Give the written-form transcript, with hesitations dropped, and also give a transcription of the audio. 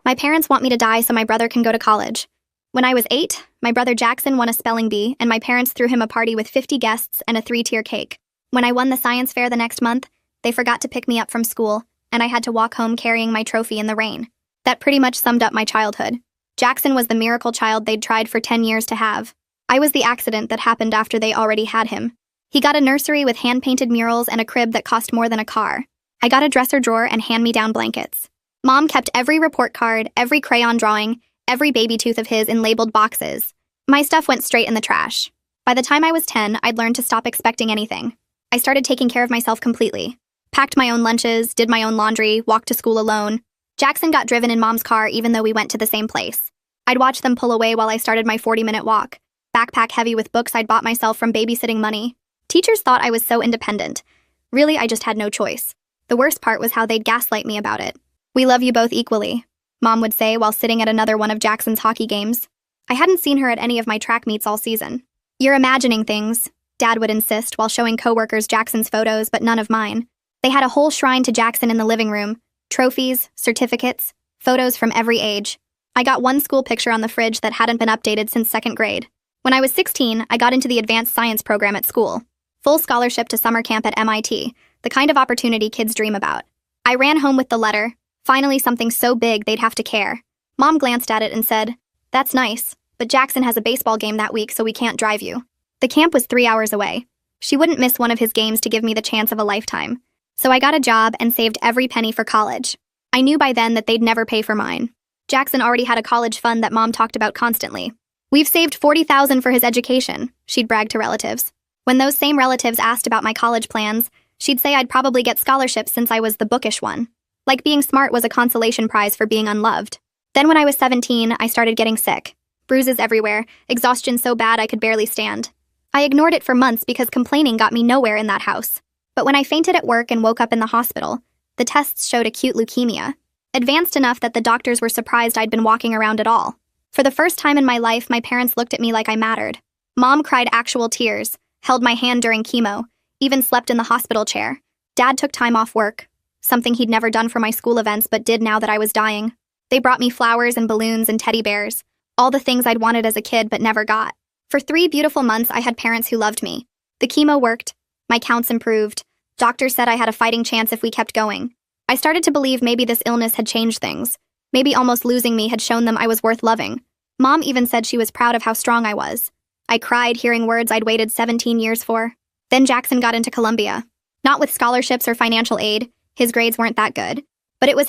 My parents want me to die so my brother can go to college. When I was 8, my brother Jackson won a spelling bee, and my parents threw him a party with 50 guests and a 3-tier cake. When I won the science fair the next month, they forgot to pick me up from school, and I had to walk home carrying my trophy in the rain. That pretty much summed up my childhood. Jackson was the miracle child they'd tried for 10 years to have. I was the accident that happened after they already had him. He got a nursery with hand-painted murals and a crib that cost more than a car. I got a dresser drawer and hand-me-down blankets. Mom kept every report card, every crayon drawing, every baby tooth of his in labeled boxes. My stuff went straight in the trash. By the time I was 10, I'd learned to stop expecting anything. I started taking care of myself completely. Packed my own lunches, did my own laundry, walked to school alone. Jackson got driven in Mom's car even though we went to the same place. I'd watch them pull away while I started my 40-minute walk, backpack heavy with books I'd bought myself from babysitting money. Teachers thought I was so independent. Really, I just had no choice. The worst part was how they'd gaslight me about it. "We love you both equally," Mom would say while sitting at another one of Jackson's hockey games. I hadn't seen her at any of my track meets all season. "You're imagining things," Dad would insist while showing coworkers Jackson's photos, but none of mine. They had a whole shrine to Jackson in the living room. Trophies, certificates, photos from every age. I got one school picture on the fridge that hadn't been updated since 2nd grade. When I was 16, I got into the advanced science program at school. Full scholarship to summer camp at MIT, the kind of opportunity kids dream about. I ran home with the letter, finally something so big they'd have to care. Mom glanced at it and said, "That's nice, but Jackson has a baseball game that week so we can't drive you." The camp was 3 hours away. She wouldn't miss one of his games to give me the chance of a lifetime. So I got a job and saved every penny for college. I knew by then that they'd never pay for mine. Jackson already had a college fund that Mom talked about constantly. "We've saved $40,000 for his education," she'd brag to relatives. When those same relatives asked about my college plans, she'd say I'd probably get scholarships since I was the bookish one. Like being smart was a consolation prize for being unloved. Then when I was 17, I started getting sick. Bruises everywhere, exhaustion so bad I could barely stand. I ignored it for months because complaining got me nowhere in that house. But when I fainted at work and woke up in the hospital, the tests showed acute leukemia. Advanced enough that the doctors were surprised I'd been walking around at all. For the first time in my life, my parents looked at me like I mattered. Mom cried actual tears, held my hand during chemo, even slept in the hospital chair. Dad took time off work, something he'd never done for my school events but did now that I was dying. They brought me flowers and balloons and teddy bears, all the things I'd wanted as a kid but never got. For 3 beautiful months, I had parents who loved me. The chemo worked. My counts improved. Doctors said I had a fighting chance if we kept going. I started to believe maybe this illness had changed things. Maybe almost losing me had shown them I was worth loving. Mom even said she was proud of how strong I was. I cried hearing words I'd waited 17 years for. Then Jackson got into Columbia. Not with scholarships or financial aid. His grades weren't that good. But it was